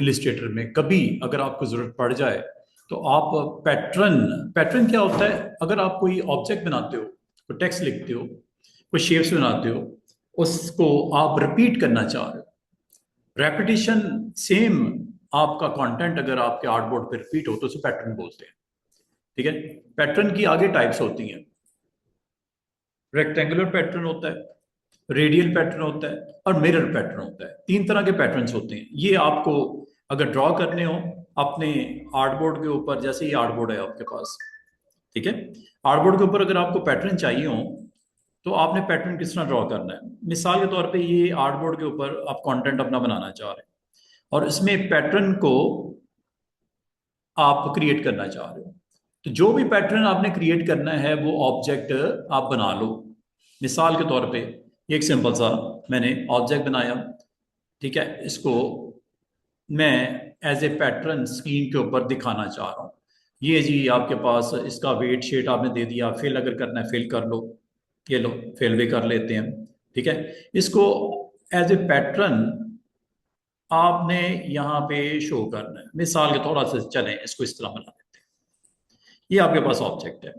Illustrator में कभी अगर आपको ज़रूरत पड़ जाए तो आप पैटर्न पैटर्न क्या होता है, अगर आप कोई ऑब्जेक्ट बनाते हो, कोई टेक्स्ट लिखते हो, कोई शेप्स बनाते हो, उसको आप रिपीट करना चाह रहे हो, रेपिटेशन सेम आपका कंटेंट अगर आपके आर्टबोर्ड पे रिपीट हो तो उसे पैटर्न बोलते हैं। ठीक है, पैटर्न की आगे टाइप्स होती हैं, रेक्टेंगुलर पैटर्न होता है, रेडियल पैटर्न होता है और मिरर पैटर्न होता है। तीन तरह के पैटर्न्स होते हैं। ये आपको अगर ड्रॉ करने हो अपने आर्टबोर्ड के ऊपर, जैसे ये आर्टबोर्ड है आपके पास, ठीक है, आर्टबोर्ड के ऊपर अगर आपको पैटर्न चाहिए हो तो आपने पैटर्न किस तरह ड्रॉ करना है। मिसाल के तौर पे ये आर्टबोर्ड के ऊपर आप कंटेंट अपना बनाना चाह रहे हैं और इसमें पैटर्न को आप क्रिएट करना चाह रहे हो, तो जो भी पैटर्न आपने क्रिएट करना है वो ऑब्जेक्ट आप बना लो। मिसाल के तौर पे एक सिंपल सा मैंने ऑब्जेक्ट बनाया, ठीक है, इसको मैं एज ए पैटर्न स्क्रीन के ऊपर दिखाना चाह रहा हूँ। ये जी आपके पास इसका वेट शेट आपने दे दिया, फिल अगर करना है फिल कर लो, ये लो फिल भी कर लेते हैं। ठीक है, इसको एज ए पैटर्न आपने यहाँ पे शो करना है। मिसाल के थोड़ा सा चलें इसको इस तरह बना देते हैं। ये आपके पास ऑब्जेक्ट है,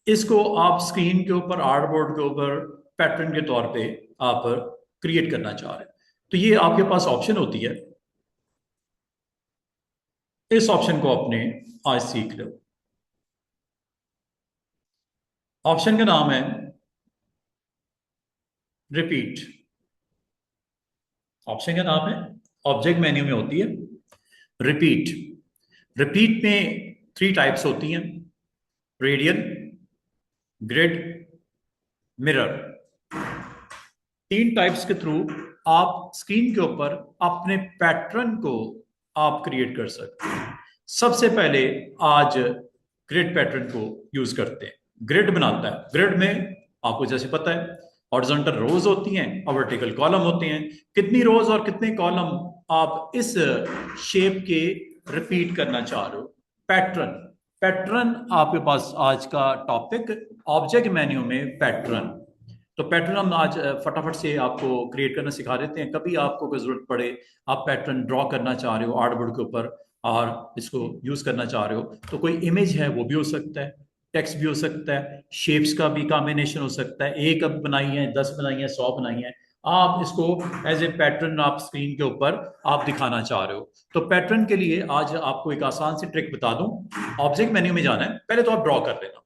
इसको आप स्क्रीन के ऊपर आर्टबोर्ड के ऊपर पैटर्न के तौर पे आप क्रिएट करना चाह रहे हैं। तो ये आपके पास ऑप्शन होती है, इस ऑप्शन को आपने आज सीख लो। ऑप्शन का नाम है रिपीट। ऑप्शन का नाम है, ऑब्जेक्ट मेन्यू में होती है रिपीट। रिपीट में 3 टाइप्स होती हैं, रेडियल, ग्रिड, मिरर। 3 टाइप्स के थ्रू आप स्क्रीन के ऊपर अपने पैटर्न को आप क्रिएट कर सकते हैं। सबसे पहले आज ग्रिड पैटर्न को यूज करते हैं। ग्रिड बनाता है, ग्रिड में आपको जैसे पता है हॉरिजॉन्टल रोज होती हैं और वर्टिकल कॉलम होते हैं। कितनी रोज और कितने कॉलम आप इस शेप के रिपीट करना चाह रहे हो। पैटर्न, पैटर्न आपके पास आज का टॉपिक ऑब्जेक्ट मेन्यू में पैटर्न। तो पैटर्न हम आज फटाफट से आपको क्रिएट करना सिखा देते हैं। कभी आपको कोई जरूरत पड़े, आप पैटर्न ड्रॉ करना चाह रहे हो आर्टबोर्ड के ऊपर और इसको यूज करना चाह रहे हो, तो कोई इमेज है वो भी हो सकता है, टेक्स्ट भी हो सकता है, शेप्स का भी कॉम्बिनेशन हो सकता है। एक अब बनाई है, 10 बनाई है, 100 बनाई है, आप इसको एज ए पैटर्न आप स्क्रीन के ऊपर आप दिखाना चाह रहे हो। तो पैटर्न के लिए आज आपको एक आसान सी ट्रिक बता दूं। ऑब्जेक्ट मेन्यू में जाना है, पहले तो आप ड्रॉ कर लेना,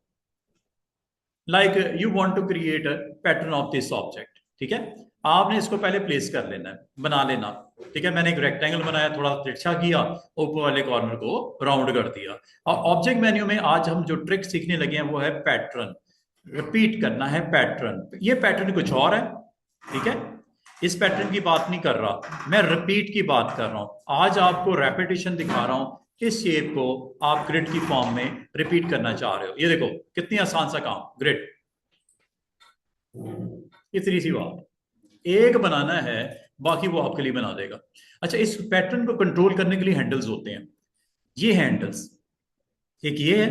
like you want to create a pattern of this object. ठीक है, आपने इसको पहले प्लेस कर लेना है, बना लेना। ठीक है, मैंने एक रेक्टेंगल बनाया, थोड़ा तिरछा किया, ऊपर वाले कॉर्नर को राउंड कर दिया। और ऑब्जेक्ट मेन्यू में आज हम जो ट्रिक सीखने लगे हैं वो है पैटर्न। रिपीट करना है पैटर्न। ये पैटर्न कुछ और है, ठीक है, इस पैटर्न की बात नहीं कर रहा मैं, रिपीट की बात कर रहा हूं। आज आपको रेपिटेशन दिखा रहा हूं, इस शेप को आप ग्रिड की फॉर्म में रिपीट करना चाह रहे हो। ये देखो कितनी आसान सा काम, ग्रिड, इतनी सी बात, एक बनाना है, बाकी वो आपके लिए बना देगा। अच्छा, इस पैटर्न को कंट्रोल करने के लिए हैंडल्स होते हैं। ये हैंडल्स, एक ये है,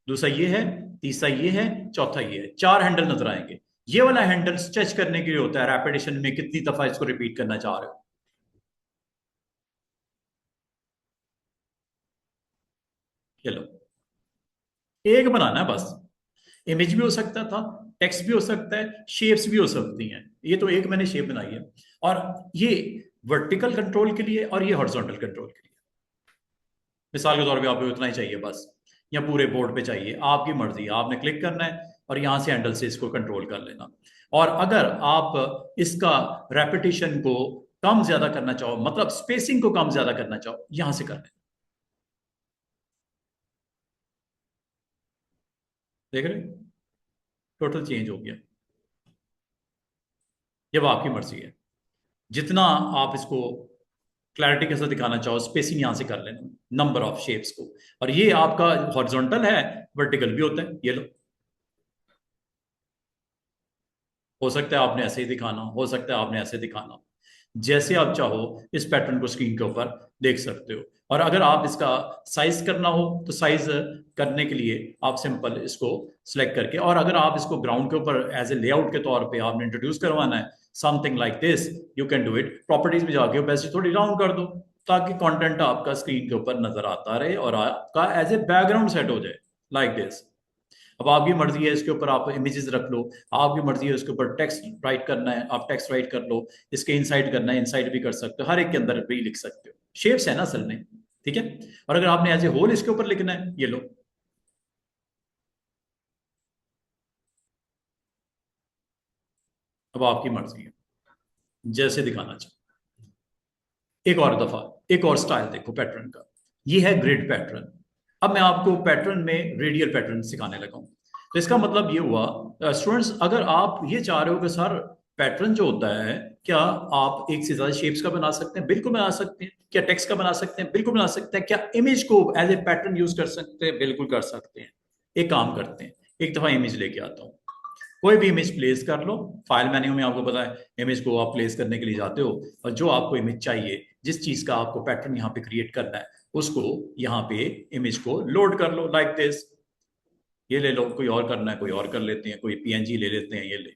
दूसरा ये है, तीसरा ये है, चौथा ये है, 4 हैंडल नजर आएंगे। ये वाला हैंडल स्ट्रेच करने के लिए होता है, रेपिटेशन में कितनी दफा इसको रिपीट करना चाह रहे हो। चलो, एक बनाना है बस। इमेज भी हो सकता था, टेक्स्ट भी हो सकता है, शेप्स भी हो सकती हैं। ये तो एक मैंने शेप बनाई है, और ये वर्टिकल कंट्रोल के लिए और ये हॉरिजॉन्टल कंट्रोल के लिए। मिसाल के तौर पे आपको इतना ही चाहिए बस, या पूरे बोर्ड पे चाहिए, आपकी मर्जी, आपने क्लिक करना है और यहां से हैंडल से इसको कंट्रोल कर लेना। और अगर आप इसका रेपिटेशन को कम ज्यादा करना चाहो, मतलब स्पेसिंग को कम ज्यादा करना चाहो, यहां से कर लेना। देख रहे, टोटल चेंज हो गया। जब आपकी मर्जी है, जितना आप इसको क्लैरिटी के साथ दिखाना चाहो, स्पेसिंग यहां से कर लेना, नंबर ऑफ शेप्स को। और ये आपका हॉरिजॉन्टल है, वर्टिकल भी होता है, ये लो। हो सकता है आपने ऐसे ही दिखाना, हो सकता है आपने ऐसे दिखाना, जैसे आप चाहो इस पैटर्न को स्क्रीन के ऊपर देख सकते हो। और अगर आप इसका साइज करना हो तो साइज करने के लिए आप सिंपल इसको सिलेक्ट करके, और अगर आप इसको ग्राउंड के ऊपर एज ए लेआउट के तौर पे आपने इंट्रोड्यूस करवाना है something like this, you can do it. Properties में जाके ओपेसिटी थोड़ी डाउन कर दो, ताकि कंटेंट आपका स्क्रीन के ऊपर नजर आता रहे और आपका एज ए बैकग्राउंड सेट हो जाए लाइक दिस। अब आपकी मर्जी है इसके ऊपर आप इमेजेस रख लो, आपकी मर्जी है उसके ऊपर टेक्स्ट राइट करना है आप टेक्स्ट राइट कर लो, इसके इनसाइड करना है इनसाइड भी कर सकते हो, हर एक के अंदर भी लिख सकते हो, शेप्स है ना असल में, ठीक है। और अगर आपने एज ए होल इसके ऊपर लिखना है ये लो, अब आपकी मर्जी है जैसे दिखाना चाहो। एक और दफा एक और स्टाइल देखो पैटर्न का, ये है ग्रिड पैटर्न। अब मैं आपको पैटर्न में रेडियल पैटर्न सिखाने लगा हूं। तो इसका मतलब ये हुआ स्टूडेंट्स, अगर आप ये चाह रहे हो कि सर पैटर्न जो होता है, क्या आप एक से ज्यादा शेप्स का बना सकते हैं? बिल्कुल बना सकते हैं। क्या टेक्स्ट का बना सकते हैं? बिल्कुल बना सकते हैं। क्या इमेज को एज ए पैटर्न यूज कर सकते हैं? बिल्कुल कर सकते हैं। एक काम करते हैं, एक दफा इमेज लेके आता हूँ, कोई भी इमेज प्लेस कर लो। फाइल मेन्यू में आपको पता है इमेज को आप प्लेस करने के लिए जाते हो, और जो आपको इमेज चाहिए, जिस चीज का आपको पैटर्न यहाँ पे क्रिएट करना है, उसको यहाँ पे इमेज को लोड कर लो लाइक दिस। ये ले लो, कोई और करना है कोई और कर लेते हैं, कोई पीएनजी ले लेते हैं, ये ले,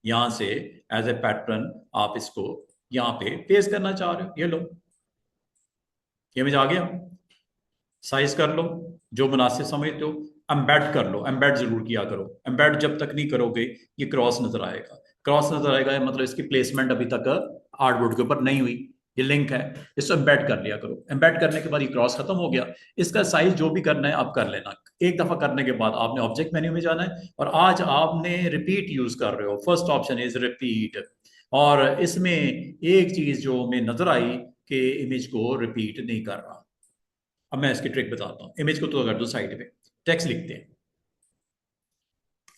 यहाँ से एज ए पैटर्न आप इसको यहाँ पे पेस्ट करना चाह रहे हो, ये लो, इमेज आ गया। साइज कर लो जो मुनासिब समझते हो। एम्बेड कर लो, एम्बेड जरूर किया करो, एम्बेड जब तक नहीं करोगे ये क्रॉस नजर आएगा। क्रॉस नजर आएगा मतलब इसकी प्लेसमेंट अभी तक आर्टबोर्ड के ऊपर नहीं हुई, ये लिंक है, इसको एम्बेड कर लिया करो। एम्बेड करने के बाद ये क्रॉस खत्म हो गया। इसका साइज जो भी करना है आप कर लेना। एक दफा करने के बाद आपने ऑब्जेक्ट मेन्यू में जाना है, और आज आपने रिपीट यूज कर रहे हो, फर्स्ट ऑप्शन इज रिपीट। और इसमें एक चीज जो हमें नजर आई कि इमेज को रिपीट नहीं कर रहा। अब मैं इसकी ट्रिक बताता हूँ, इमेज को तो कर दो साइड पे, टेक्स्ट लिखते हैं,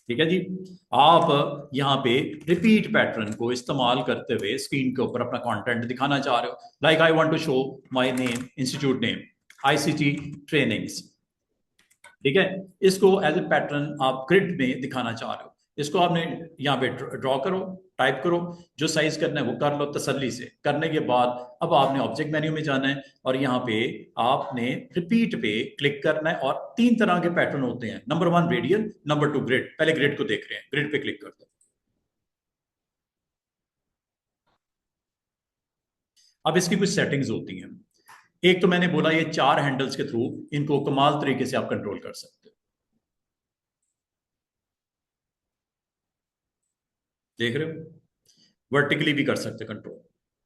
ठीक है जी। आप यहाँ पे रिपीट पैटर्न को इस्तेमाल करते हुए स्क्रीन के ऊपर अपना कंटेंट दिखाना चाह रहे हो, like I want to show my name, institute name, ICT trainings, ठीक है। इसको एज ए पैटर्न आप ग्रिड में दिखाना चाह रहे हो, इसको आपने यहाँ पे ड्रॉ करो, टाइप करो, जो साइज करना है वो कर लो तसल्ली से। करने के बाद अब आपने ऑब्जेक्ट मेन्यू में जाना है, और यहाँ पे आपने रिपीट पे क्लिक करना है। और तीन तरह के पैटर्न होते हैं, नंबर 1 रेडियल, नंबर 2 ग्रिड। पहले ग्रिड को देख रहे हैं, ग्रिड पे क्लिक कर दो। अब इसकी कुछ सेटिंग्स होती हैं। एक तो मैंने बोला ये 4 हैंडल्स के थ्रू इनको कमाल तरीके से आप कंट्रोल कर सकते हो, देख रहे हो। वर्टिकली भी कर सकते कंट्रोल,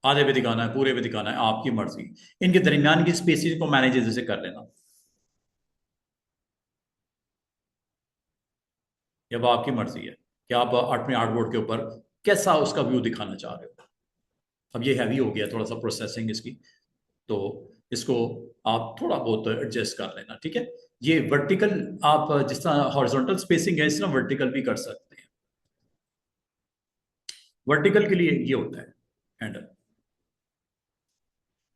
आधे पे दिखाना है पूरे पे दिखाना है, आपकी मर्जी। इनके दरमियान की स्पेसिस को मैनेज जैसे कर लेना, ये अब आपकी मर्जी है कि आप अपने आर्टबोर्ड के ऊपर कैसा उसका व्यू दिखाना चाह रहे हो। अब ये हैवी हो गया थोड़ा सा प्रोसेसिंग इसकी, तो इसको आप थोड़ा बहुत एडजस्ट कर लेना, ठीक है। ये वर्टिकल आप जिस तरह हॉरिजॉन्टल स्पेसिंग है इस तरह वर्टिकल भी कर सकते हैं। वर्टिकल के लिए ये होता है हैंडल,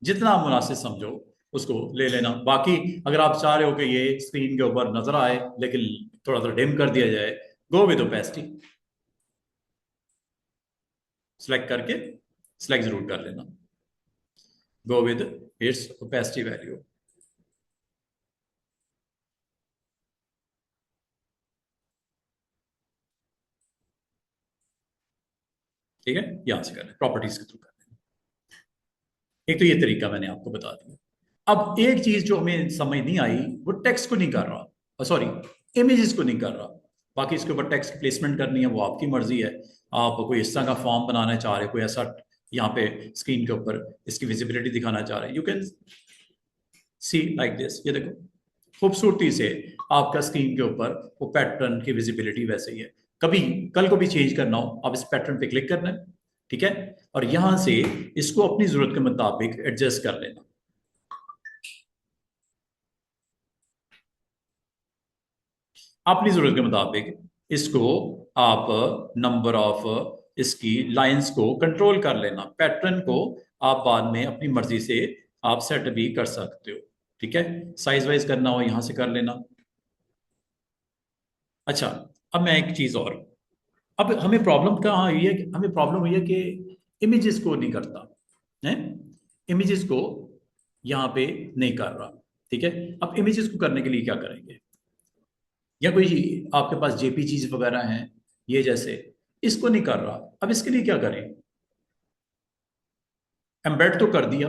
जितना आप मुनासिब समझो उसको ले लेना। बाकी अगर आप चाह रहे हो कि ये स्क्रीन के ऊपर नजर आए लेकिन थोड़ा सा डिम कर दिया जाए, गो विद ओपेसिटी, सिलेक्ट करके सिलेक्ट जरूर कर लेना, go with its opacity value, ठीक है। यहां से कर लें, प्रॉपर्टीज के थ्रू कर लें। एक तो ये तरीका मैंने आपको बता दिया। अब एक चीज जो हमें समझ नहीं आई, वो टेक्स्ट को नहीं कर रहा, सॉरी इमेजेस को नहीं कर रहा। बाकी इसके ऊपर टेक्स्ट प्लेसमेंट करनी है वो आपकी मर्जी है। आप कोई इस तरह का फॉर्म बनाना चाह रहे हो, कोई ऐसा यहाँ पे स्क्रीन के ऊपर इसकी विजिबिलिटी दिखाना चाह रहे हैं, you can see like this. ये देखो खूबसूरती से आपका स्क्रीन के ऊपर वो पैटर्न की विजिबिलिटी वैसे ही है। कभी कल को भी चेंज करना हो आप इस पैटर्न पे क्लिक करना है, ठीक है। और यहां से इसको अपनी जरूरत के मुताबिक एडजस्ट कर लेना। अपनी जरूरत के मुताबिक इसको आप नंबर ऑफ इसकी लाइंस को कंट्रोल कर लेना। पैटर्न को आप बाद में अपनी मर्जी से आप सेट भी कर सकते हो, ठीक है। साइज वाइज करना हो यहां से कर लेना। अच्छा, अब मैं एक चीज और, अब हमें प्रॉब्लम कहाँ हुई है, हमें प्रॉब्लम हुई है कि इमेजेस को नहीं करता है, इमेजेस को यहाँ पे नहीं कर रहा, ठीक है। अब इमेजेस को करने के लिए क्या करेंगे, या कोई आपके पास जेपीजीज वगैरह हैं ये जैसे, इसको नहीं कर रहा, अब इसके लिए क्या करें। एम्बेड तो कर दिया,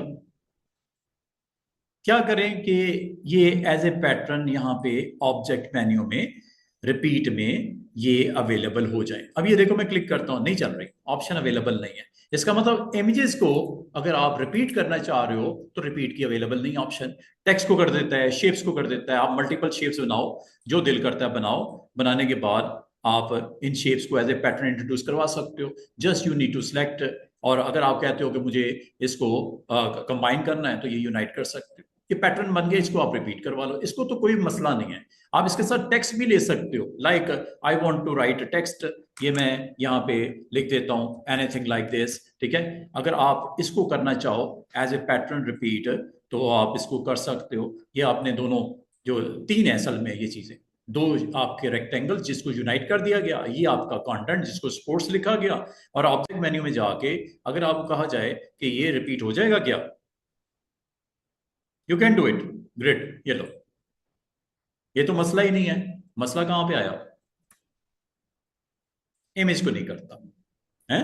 क्या करें कि ये एज ए पैटर्न यहाँ पे ऑब्जेक्ट मेन्यू में रिपीट में ये अवेलेबल हो जाए। अब ये देखो मैं क्लिक करता हूं, नहीं चल रही, ऑप्शन अवेलेबल नहीं है। इसका मतलब इमेजेस को अगर आप रिपीट करना चाह रहे हो तो रिपीट की अवेलेबल नहीं ऑप्शन। टेक्स्ट को कर देता है, शेप्स को कर देता है। आप मल्टीपल शेप्स बनाओ, जो दिल करता है बनाओ। बनाने के बाद आप इन शेप्स को एज ए पैटर्न इंट्रोड्यूस करवा सकते हो। Just you need to select. और अगर आप कहते हो कि मुझे इसको कंबाइन करना है तो ये यूनाइट कर सकते हो। ये पैटर्न बन गया, इसको आप रिपीट करवा लो, इसको तो कोई मसला नहीं है। आप इसके साथ टेक्स्ट भी ले सकते हो, like I want to write text, ये मैं यहाँ पे लिख देता हूँ एनीथिंग लाइक दिस, ठीक है। अगर आप इसको करना चाहो एज ए पैटर्न रिपीट तो आप इसको कर सकते हो। ये आपने दोनों जो तीन है असल में ये चीजें, दो आपके रेक्टेंगल जिसको यूनाइट कर दिया गया, ये आपका कंटेंट जिसको स्पोर्ट्स लिखा गया। और ऑब्जेक्ट मेन्यू में जाके अगर आपको कहा जाए कि ये रिपीट हो जाएगा क्या, you can do it, great, ये लो। ये तो मसला ही नहीं है। मसला कहां पे आया, इमेज को नहीं करता है।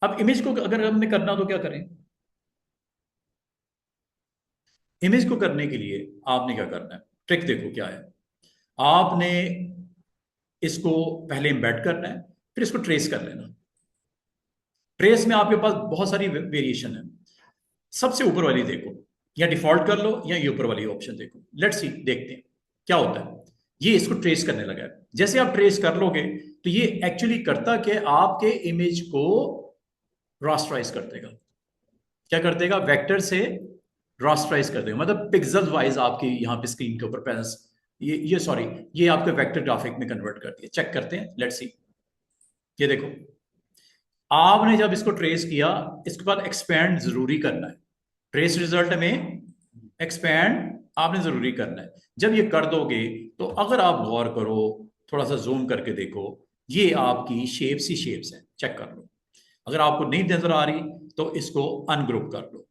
अब इमेज को अगर हमने करना तो क्या करें। इमेज को करने के लिए आपने क्या करना है, ट्रिक देखो क्या है। आपने इसको पहले एम्बेड करना है, फिर इसको ट्रेस कर लेना। ट्रेस में आपके पास बहुत सारी वेरिएशन है। सबसे ऊपर वाली देखो, या डिफॉल्ट कर लो या ये ऊपर वाली ऑप्शन देखो। लेट्स सी, देखते हैं क्या होता है। ये इसको ट्रेस करने लगा है। जैसे आप ट्रेस कर लोगे तो ये एक्चुअली करता कि आपके इमेज को रास्टराइज कर देगा। क्या कर देगा, वेक्टर से रास्टराइज कर देगा, मतलब पिक्सल वाइज आपकी यहाँ पे स्क्रीन के ऊपर प्रेजेंस, ये सॉरी, ये आपके वेक्टर ग्राफिक में कन्वर्ट कर दिया। चेक करते हैं, लेट्स सी। ये देखो, आपने जब इसको ट्रेस किया, इसके बाद एक्सपेंड जरूरी करना है। ट्रेस रिजल्ट में एक्सपेंड आपने जरूरी करना है। जब ये कर दोगे तो अगर आप गौर करो, थोड़ा सा जूम करके देखो, ये आपकी शेप्स ही शेप्स हैं। चेक कर लो। अगर आपको नहीं नजर आ रही तो इसको अनग्रुप कर लो।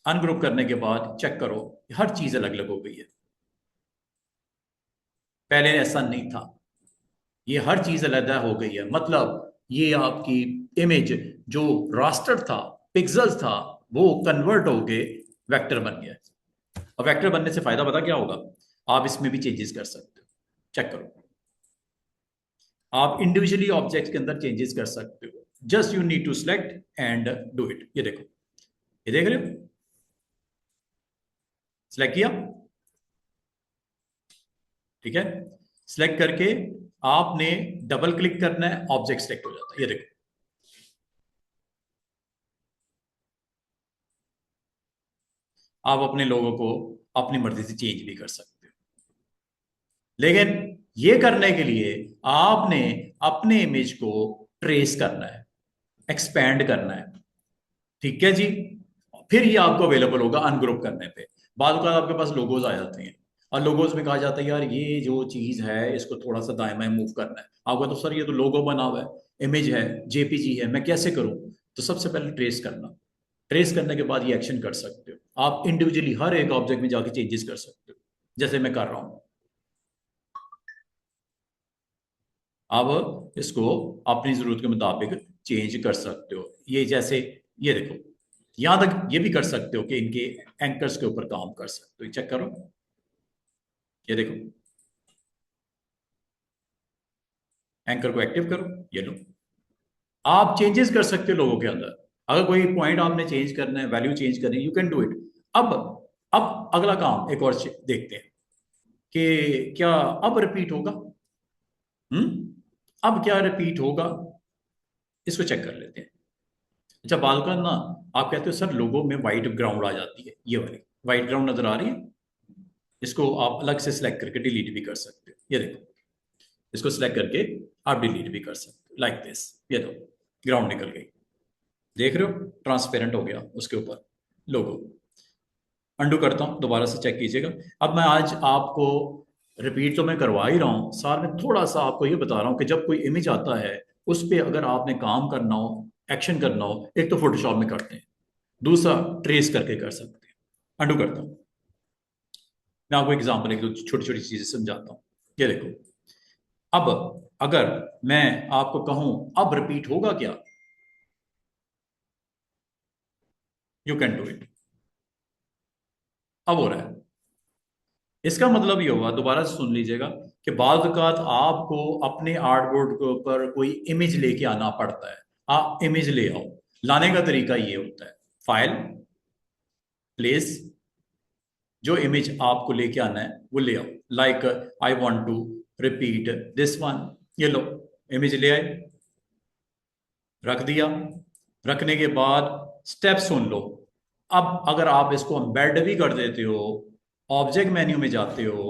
अनग्रुप करने के बाद चेक करो, हर चीज अलग अलग हो गई है। पहले ऐसा नहीं था, ये हर चीज अलग हो गई है। मतलब ये आपकी इमेज जो रास्टर था, पिक्सल्स था, वो कन्वर्ट होके वेक्टर बन गया। और वेक्टर बनने से फायदा पता क्या होगा, आप इसमें भी चेंजेस कर सकते हो। चेक करो, आप इंडिविजुअली ऑब्जेक्ट के अंदर चेंजेस कर सकते हो। Just you need to select and do it. ये देखो, ये देख रहे हो, सिलेक्ट किया, ठीक है। सिलेक्ट करके आपने डबल क्लिक करना है, ऑब्जेक्ट सिलेक्ट हो जाता है। ये देखो, आप अपने लोगों को अपनी मर्जी से चेंज भी कर सकते हो। लेकिन ये करने के लिए आपने अपने इमेज को ट्रेस करना है, एक्सपैंड करना है, ठीक है जी। फिर ये आपको अवेलेबल होगा अनग्रुप करने पे। बाद में आपके पास लोगोज आ जाते हैं, और लोगोज में कहा जाता है यार ये जो चीज है इसको थोड़ा सा दाएं बाएं मूव करना है। आपका तो सर ये तो लोगो बना हुआ है, इमेज है, जेपीजी है, मैं कैसे करूं। तो सबसे पहले ट्रेस करना। ट्रेस करने के बाद ये एक्शन कर सकते हो। आप इंडिविजुअली हर एक ऑब्जेक्ट में जाके चेंजेस कर सकते हो, जैसे मैं कर रहा हूं। अब इसको अपनी जरूरत के मुताबिक चेंज कर सकते हो। ये जैसे, ये देखो, यहां तक ये भी कर सकते हो कि इनके एंकर्स के ऊपर काम कर सकते हो। चेक करो, ये देखो, एंकर को एक्टिव करो, ये लो। आप चेंजेस कर सकते हो लोगों के अंदर। अगर कोई पॉइंट आपने चेंज करना है, वैल्यू चेंज करनी है, यू कैन डू इट। अब अब अगला काम एक और देखते हैं कि क्या अब रिपीट होगा। अब क्या रिपीट होगा, इसको चेक कर लेते हैं। अच्छा, बाल का ना, आप कहते हो सर लोगों में व्हाइट ग्राउंड आ जाती है, ये वाली व्हाइट ग्राउंड नजर आ रही है। इसको आप अलग से सिलेक्ट करके डिलीट भी कर सकते हो। ये देखो, इसको सिलेक्ट करके आप डिलीट भी कर सकते हो, लाइक दिस। ये दो, ग्राउंड निकल गई, देख रहे हो, ट्रांसपेरेंट हो गया उसके ऊपर लोगो। अंडू करता हूं, दोबारा से चेक कीजिएगा। अब मैं आज आपको रिपीट तो मैं करवा ही रहा हूं, साथ में थोड़ा सा आपको ये बता रहा हूं कि जब कोई इमेज आता है उस पर अगर आपने काम करना हो, एक्शन करना हो, एक तो फोटोशॉप में करते हैं, दूसरा ट्रेस करके कर सकते हैं। अंडू करता हूं, मैं आपको एग्जाम्पल एक दो छोटी छोटी चीजें समझाता हूं। ये देखो, अब अगर मैं आपको कहूं अब रिपीट होगा क्या, यू कैन डू इट। अब हो रहा है, इसका मतलब ये होगा, दोबारा से सुन लीजिएगा, कि बाद औक़ात आपको अपने आर्टबोर्ड के ऊपर कोई इमेज लेके आना पड़ता है। आप इमेज ले आओ। लाने का तरीका ये होता है, फाइल, प्लेस, जो इमेज आपको लेके आना है वो ले आओ। Like I want to repeat this one, ये लो, इमेज ले आए, रख दिया। रखने के बाद स्टेप सुन लो। अब अगर आप इसको एम्बेड भी कर देते हो, ऑब्जेक्ट मेन्यू में जाते हो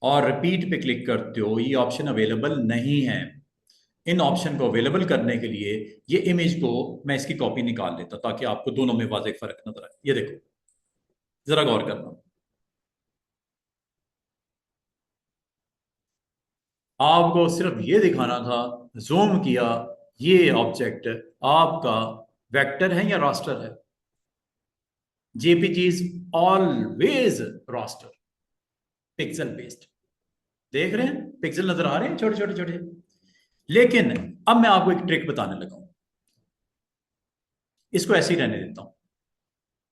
और रिपीट पे क्लिक करते हो, ये ऑप्शन अवेलेबल नहीं है। इन ऑप्शन को अवेलेबल करने के लिए ये इमेज को मैं इसकी कॉपी निकाल लेता ताकि आपको दोनों में वाज़ेह फर्क नजर आए। ये देखो, जरा गौर करना। आपको सिर्फ ये दिखाना था, जूम किया, ये ऑब्जेक्ट आपका वेक्टर है या रास्टर है। JPG is always raster, pixel based. देख रहे हैं, पिक्सल नजर आ रहे हैं छोटे छोटे छोटे। लेकिन अब मैं आपको एक ट्रिक बताने लगा हूं। इसको ऐसे ही रहने देता हूं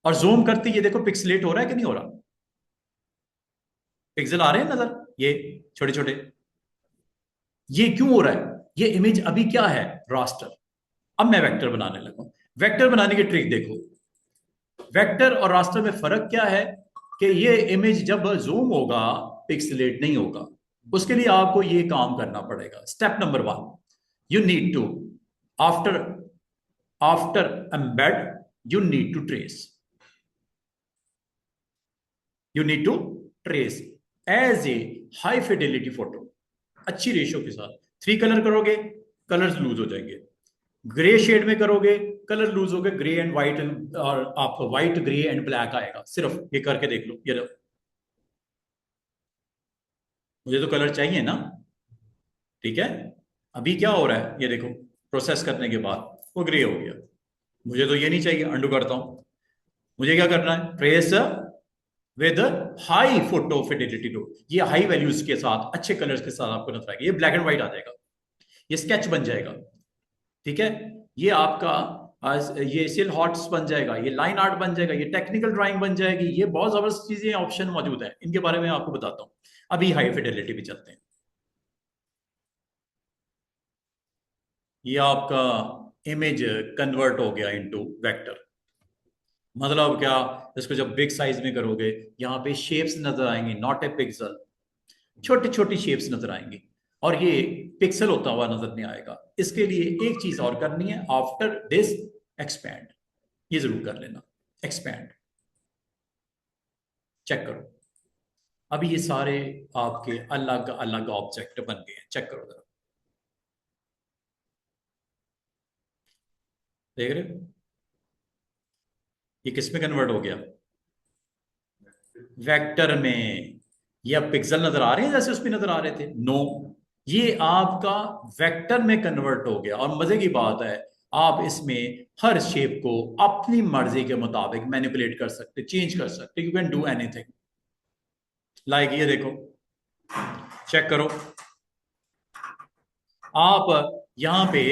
और जूम करते, ये देखो पिक्सलेट हो रहा है कि नहीं हो रहा। पिक्सल आ रहे हैं नजर, ये छोटे छोटे। ये क्यों हो रहा है? ये इमेज अभी क्या है? रास्टर। अब मैं वेक्टर बनाने लगा हूं। वेक्टर बनाने की ट्रिक देखो। वेक्टर और रास्टर में फर्क क्या है कि ये इमेज जब जूम होगा पिक्सलेट नहीं होगा। उसके लिए आपको ये काम करना पड़ेगा। Step number 1, you need to, after after embed, you need to trace, you need to trace as a high fidelity photo, अच्छी रेशियो के साथ। 3 कलर करोगे, कलर्स लूज हो जाएंगे। ग्रे शेड में करोगे, कलर लूज हो गए, ग्रे एंड व्हाइट, और आप व्हाइट, ग्रे एंड ब्लैक आएगा। सिर्फ ये करके देख लो। ये लो, मुझे तो कलर चाहिए ना, ठीक है। अभी क्या हो रहा है, ये देखो, प्रोसेस करने के बाद वो ग्रे हो गया। मुझे तो ये नहीं चाहिए, अंडू करता हूं। मुझे क्या करना है? Trace with high photo fidelity लो। ये हाई वैल्यूज के साथ, अच्छे कलर्स के साथ आपको नजर आएगा। ये ब्लैक एंड व्हाइट आ जाएगा, ये स्केच बन जाएगा, ठीक है। ये आपका ये सिल हॉट्स बन जाएगा, ये लाइन आर्ट बन जाएगा, ये टेक्निकल ड्राइंग बन जाएगी। ये बहुत जबरदस्त चीजें, ऑप्शन मौजूद है, इनके बारे में आपको बताता हूँ। अभी हाई फिडेलिटी भी चलते हैं। ये आपका इमेज कन्वर्ट हो गया इनटू वेक्टर। मतलब क्या? इसको जब बिग साइज में करोगे, यहाँ पे शेप्स नजर आएंगी, नॉट ए पिक्सल। छोटी छोटी शेप्स नजर आएंगी और ये पिक्सल होता हुआ नजर नहीं आएगा। इसके लिए एक चीज और करनी है, आफ्टर दिस एक्सपैंड, ये जरूर कर लेना। एक्सपैंड, चेक करो। अभी ये सारे आपके अलग अलग ऑब्जेक्ट बन गए हैं। चेक करो जरा, देख रहे हो? ये किस में कन्वर्ट हो गया? वेक्टर में। ये अब पिक्सल नजर आ रहे हैं जैसे उसमें नजर आ रहे थे? नो, ये आपका वेक्टर में कन्वर्ट हो गया। और मजे की बात है, आप इसमें हर शेप को अपनी मर्जी के मुताबिक मैनिपुलेट कर सकते, चेंज कर सकते। You can do anything. Like ये देखो, चेक करो। आप यहां पे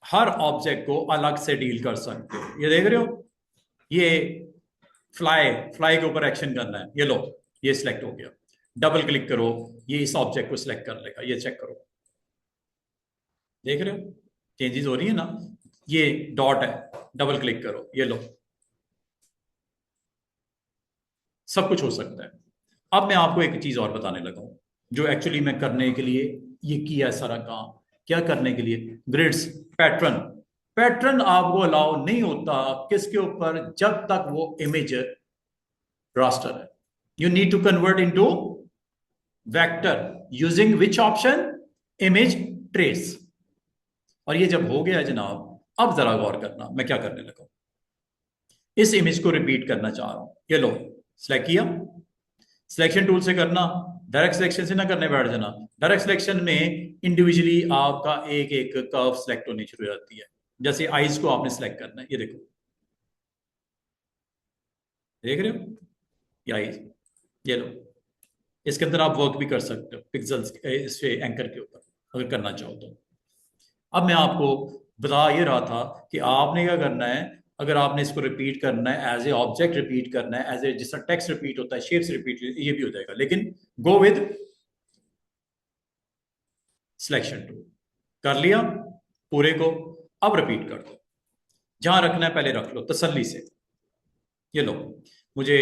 हर ऑब्जेक्ट को अलग से डील कर सकते हो। ये देख रहे हो, ये फ्लाई, फ्लाई के ऊपर एक्शन करना है, ये लो, ये सिलेक्ट हो गया। डबल क्लिक करो, ये इस ऑब्जेक्ट को सिलेक्ट कर लेगा। ये चेक करो, देख रहे हो चेंजेस हो रही है ना। ये डॉट है, डबल क्लिक करो, ये लो, सब कुछ हो सकता है। अब मैं आपको एक चीज और बताने लगा हूं, जो एक्चुअली मैं करने के लिए ये किया सारा काम। क्या करने के लिए? Grids, pattern. पैटर्न आपको अलाउ नहीं होता किसके ऊपर? जब तक वो इमेज रास्टर है। You need to convert into vector using which option? Image trace. और ये जब हो गया जनाब, अब जरा गौर करना मैं क्या करने लगा। इस इमेज को रिपीट करना चाह रहा हूं। ये लो, सिलेक्ट किया। सिलेक्शन टूल से करना, डायरेक्ट सिलेक्शन से ना करने बैठ जाना। डायरेक्ट सिलेक्शन में इंडिविजुअली आपका एक एक कर्व सिलेक्ट होनी शुरू हो जाती है। जैसे आईज को आपने सिलेक्ट करना है, ये देखो, देख रहे हो ये आईज, ये लो। इसके अंदर आप वर्क भी कर सकते हो पिक्सल्स इस एंकर के ऊपर, अगर करना चाहो तो। अब मैं आपको बता ये रहा था कि आपने क्या करना है, अगर आपने इसको रिपीट करना है एज ए ऑब्जेक्ट रिपीट करना है, एज ए जिस तरह टेक्स्ट रिपीट होता है, शेप्स रिपीट, ये भी हो जाएगा। लेकिन गो विद सिलेक्शन टूल। कर लिया पूरे को, अब रिपीट कर दो। जहां रखना है पहले रख लो तसल्ली से। ये लो मुझे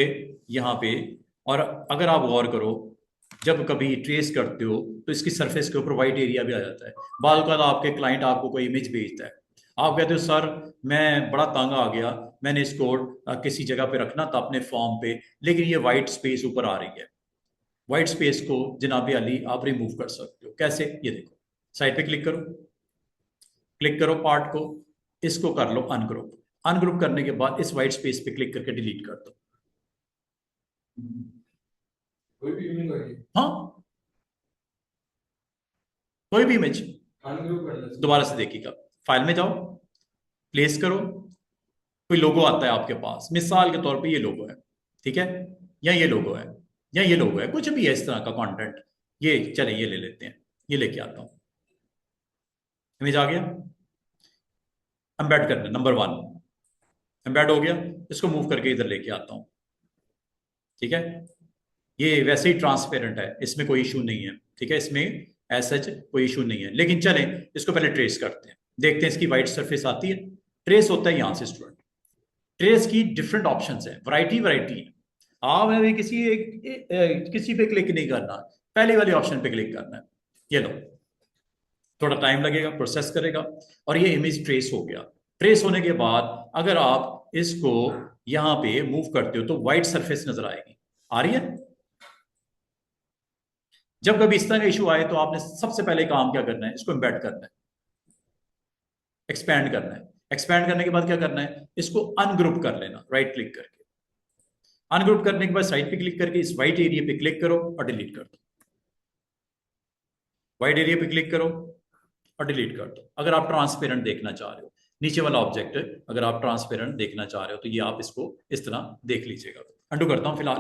यहाँ पे, और अगर आप गौर करो जब कभी ट्रेस करते हो तो इसकी सरफेस के ऊपर वाइट एरिया भी आ जाता है। बाद का आपके क्लाइंट आपको कोई इमेज भेजता है, आप कहते हो सर मैं बड़ा तंग आ गया, मैंने इसको किसी जगह पे रखना था अपने फॉर्म पे, लेकिन ये वाइट स्पेस ऊपर आ रही है। वाइट स्पेस को जनाब अली आप रिमूव कर सकते हो। कैसे? ये देखो, साइड पे क्लिक करो, क्लिक करो पार्ट को, इसको कर लो अनग्रुप। अनग्रुप करने के बाद इस वाइट स्पेस पे क्लिक करके डिलीट कर दो। कोई भी इमेज होगी, हाँ कोई भी इमेज अनग्रुप कर लो। दोबारा से देखिएगा, फाइल में जाओ, प्लेस करो, कोई लोगो आता है आपके पास, मिसाल के तौर पे ये लोगो है, ठीक है, या ये लोगो है, या ये लोगो है, कुछ भी है इस तरह का कंटेंट। ये चले ये ले लेते हैं, ये लेके आता हूं, इमेज आ गया। एम्बेड करना नंबर 1, एम्बेड हो गया, इसको मूव करके इधर लेके आता हूं, ठीक है। ये वैसे ही ट्रांसपेरेंट है, इसमें कोई इशू नहीं है, ठीक है, इसमें ऐसा कोई इशू नहीं है। लेकिन चलें इसको पहले ट्रेस करते हैं, देखते हैं इसकी वाइट सरफेस आती है। ट्रेस होता है यहां से स्टूडेंट, ट्रेस की डिफरेंट ऑप्शंस है, वैरायटी वैरायटी है। आपने किसी पे क्लिक नहीं करना, पहले वाले ऑप्शन पे क्लिक करना है। ये लो, थोड़ा टाइम लगेगा, प्रोसेस करेगा, और ये इमेज ट्रेस हो गया। ट्रेस होने के बाद अगर आप इसको यहां पे मूव करते हो तो व्हाइट सरफेस नजर आएगी, आ रही है। जब कभी इस तरह का इशू आए तो आपने सबसे पहले काम क्या करना है, इसको एम्बेड करना है, एक्सपैंड करना है। एक्सपैंड करने के बाद क्या करना है, इसको अनग्रुप कर लेना, राइट क्लिक करके। अनग्रुप करने के बाद साइड पे क्लिक करके इस व्हाइट एरिया पे क्लिक करो और डिलीट कर दो। व्हाइट एरिया पे क्लिक करो और डिलीट कर दो। अगर आप ट्रांसपेरेंट देखना चाह रहे हो, नीचे वाला ऑब्जेक्ट अगर आप ट्रांसपेरेंट देखना चाह रहे हो तो ये आप इसको इस तरह देख लीजिएगा। अंडू करता हूं फिलहाल।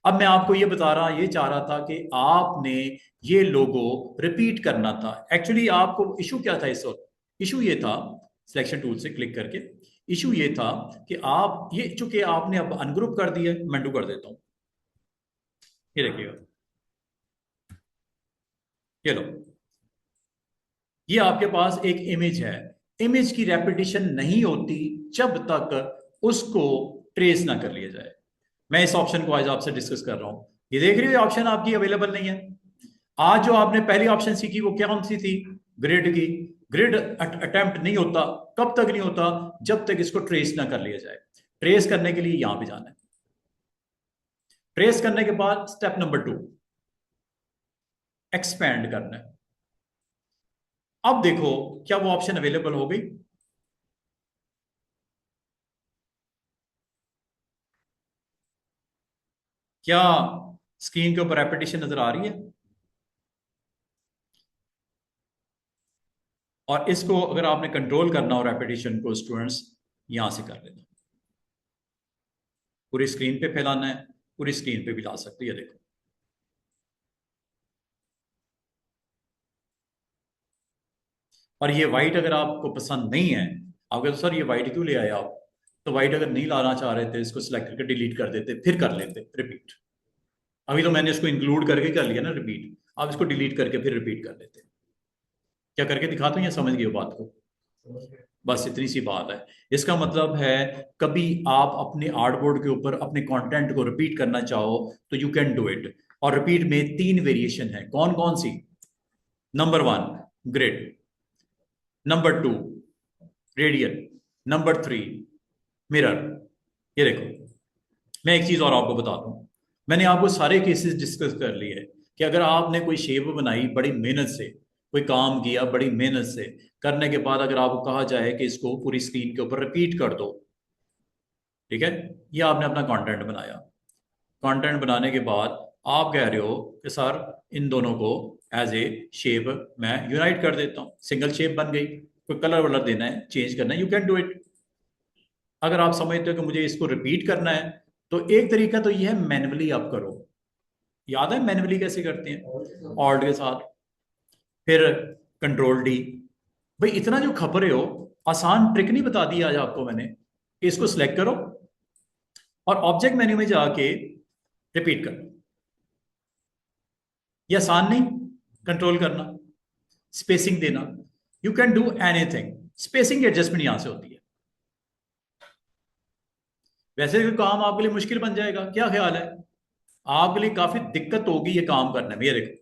अब मैं आपको ये ये चाह रहा था कि आपने ये लोगो रिपीट करना था। एक्चुअली आपको इशू क्या था इस वक्त? इशू ये था, सिलेक्शन टूल से क्लिक करके, इशू ये था कि आप ये चूंकि आपने अब अनग्रुप कर दिया, मैं अंडू कर देता हूं, ये देखिएगा, ये लो, ये आपके पास एक इमेज है। इमेज की रेपिटेशन नहीं होती जब तक उसको ट्रेस ना कर लिया जाए। मैं इस ऑप्शन को आज आपसे डिस्कस कर रहा हूं। ये देख रही हो ऑप्शन आपकी अवेलेबल नहीं है। आज जो आपने पहली ऑप्शन सीखी वो क्या कौन सी थी? ग्रिड की। ग्रिड अटेम्प्ट नहीं होता, कब तक नहीं होता? जब तक इसको ट्रेस ना कर लिया जाए। ट्रेस करने के लिए यहां पे जाना है। ट्रेस करने के बाद स्टेप नंबर 2, एक्सपैंड करना है। अब देखो क्या वो ऑप्शन अवेलेबल हो गई? क्या स्क्रीन के ऊपर रेपिटेशन नजर आ रही है? और इसको अगर आपने कंट्रोल करना हो रेपिटेशन को स्टूडेंट्स, यहां से कर लेना, पूरी स्क्रीन पे फैलाना है, पूरी स्क्रीन पे भी ला सकते हैं। ये देखो, और ये वाइट अगर आपको पसंद नहीं है, आप कहते सर ये वाइट क्यों ले आए आप, तो वाइट अगर नहीं लाना चाह रहे थे, इसको सिलेक्ट करके डिलीट कर देते, फिर कर लेते रिपीट। अभी तो मैंने इसको इंक्लूड करके कर लिया ना रिपीट, आप इसको डिलीट करके फिर रिपीट कर लेते। क्या करके दिखाता हूँ, या समझ गए बात को? बस इतनी सी बात है। इसका मतलब है कभी आप अपने आर्टबोर्ड के ऊपर अपने कंटेंट को रिपीट करना चाहो तो यू कैन डू इट। और रिपीट में 3 वेरिएशन है, कौन कौन सी? Number 1 grid, number 2 radial, number 3 mirror. ये देखो, मैं एक चीज और आपको बता दूं, मैंने आपको सारे केसेस डिस्कस कर लिए हैं कि अगर आपने कोई शेप बनाई बड़ी मेहनत से, कोई काम किया बड़ी मेहनत से, करने के बाद अगर आपको कहा जाए कि इसको पूरी स्क्रीन के ऊपर रिपीट कर दो, ठीक है, ये आपने अपना कंटेंट बनाया। कंटेंट बनाने के बाद आप कह रहे हो कि सर इन दोनों को एज ए शेप मैं यूनाइट कर देता हूँ, सिंगल शेप बन गई। कोई कलर वलर देना है, चेंज करना है, यू कैन डू इट। अगर आप समझते हो कि मुझे इसको रिपीट करना है तो एक तरीका तो यह है मैन्युअली आप करो। याद है मैन्युअली कैसे करते हैं? ऑल्ट के साथ, फिर कंट्रोल डी। भाई इतना जो खबर रहे हो, आसान ट्रिक नहीं बता दी आज आपको मैंने। इसको सिलेक्ट करो और ऑब्जेक्ट मेन्यू में जाके रिपीट करो। ये आसान नहीं कंट्रोल करना, स्पेसिंग देना, you can do anything. Spacing की एडजस्टमेंट यहां से होती है। वैसे कोई काम आपके लिए मुश्किल बन जाएगा, क्या ख्याल है? आपके लिए काफी दिक्कत होगी ये काम करने में। ये देखो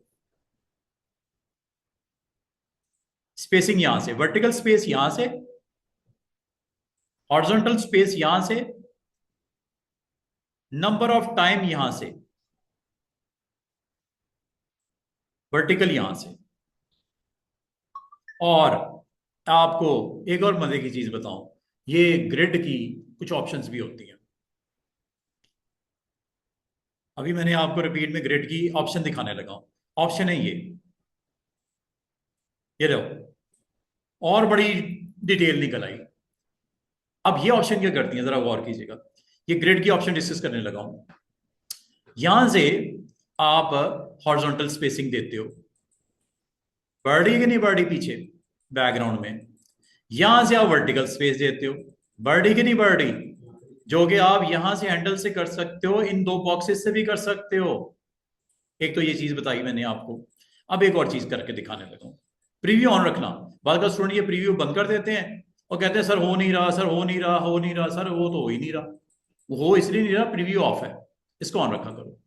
स्पेसिंग यहां से, वर्टिकल स्पेस यहां से, हॉरिजॉन्टल स्पेस यहां से, नंबर ऑफ टाइम यहां से, वर्टिकल यहां से। और आपको एक और मजे की चीज बताऊं, ये ग्रिड की कुछ ऑप्शंस भी होती हैं। अभी मैंने आपको रिपीट में ग्रिड की ऑप्शन दिखाने लगा हूं। ऑप्शन है ये रहो, और बड़ी डिटेल निकल आई। अब ये ऑप्शन क्या करती है, जरा गौर कीजिएगा। ये ग्रिड की ऑप्शन डिस्कस करने लगा हूं। यहां से आप हॉरिजॉन्टल स्पेसिंग देते हो, बढ़ रही है कि नहीं बढ़ रही पीछे बैकग्राउंड में। यहां से आप वर्टिकल स्पेस देते हो, बढ़ रही कि नहीं बढ़ रही, जो कि आप यहां से हैंडल से कर सकते हो, इन दो बॉक्सेस से भी कर सकते हो। एक तो ये चीज बताई मैंने आपको। अब एक और चीज करके दिखाने लगा हूं। प्रीव्यू ऑन रखना। बाद का स्टूडेंट ये प्रीव्यू बंद कर देते हैं और कहते हैं सर हो नहीं रहा, सर हो नहीं रहा, हो नहीं रहा। सर वो तो हो ही नहीं रहा, वो हो इसलिए नहीं रहा, प्रीव्यू ऑफ है। इसको ऑन रखा करो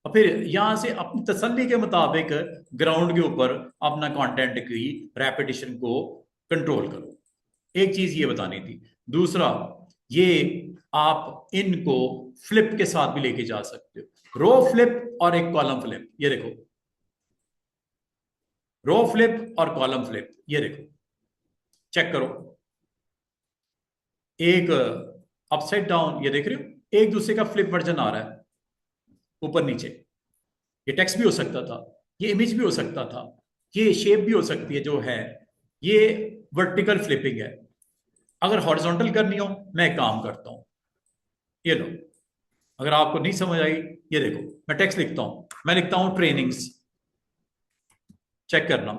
और फिर यहां से अपनी तसल्ली के मुताबिक ग्राउंड के ऊपर अपना कंटेंट की रेपिटेशन को कंट्रोल करो। एक चीज ये बतानी थी। दूसरा, ये आप इनको फ्लिप के साथ भी लेके जा सकते हो, रो फ्लिप और एक कॉलम फ्लिप। ये देखो रो फ्लिप और कॉलम फ्लिप, ये देखो चेक करो। एक अपसाइड डाउन, ये देख रहे हो, एक दूसरे का फ्लिप वर्जन आ रहा है ऊपर नीचे। ये टेक्स्ट भी हो सकता था, ये इमेज भी हो सकता था, ये शेप भी हो सकती है जो है। ये वर्टिकल फ्लिपिंग है। अगर हॉरिजॉन्टल करनी हो मैं एक काम करता हूं, ये लो। अगर आपको नहीं समझ आई, ये देखो मैं टेक्स्ट लिखता हूं, मैं लिखता हूं ट्रेनिंग्स। चेक करना।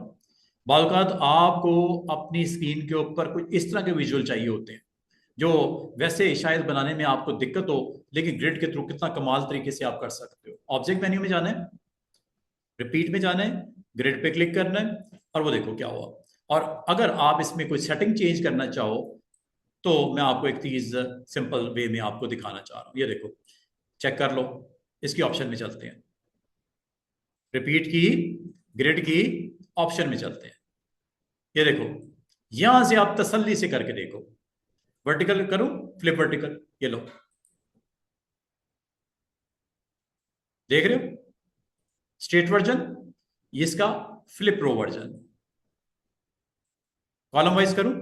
बालकात आपको अपनी स्क्रीन के ऊपर कुछ इस तरह के विजुअल चाहिए होते हैं जो वैसे शायद बनाने में आपको दिक्कत हो, लेकिन ग्रिड के थ्रू कितना कमाल तरीके से आप कर सकते हो। ऑब्जेक्ट मेन्यू में जाना है, रिपीट में जाना है, ग्रिड पे क्लिक करना है और वो देखो क्या हुआ। और अगर आप इसमें कोई सेटिंग चेंज करना चाहो तो मैं आपको एक चीज सिंपल वे में आपको दिखाना चाह रहा हूं। ये देखो चेक कर लो, इसकी ऑप्शन में चलते हैं, रिपीट की ग्रिड की ऑप्शन में चलते हैं। ये देखो यहां से आप तसल्ली से करके देखो। वर्टिकल करूं, फ्लिप वर्टिकल, ये लो देख रहे हो स्ट्रेट वर्जन, इसका फ्लिप रो वर्जन। कॉलम वाइज करूं,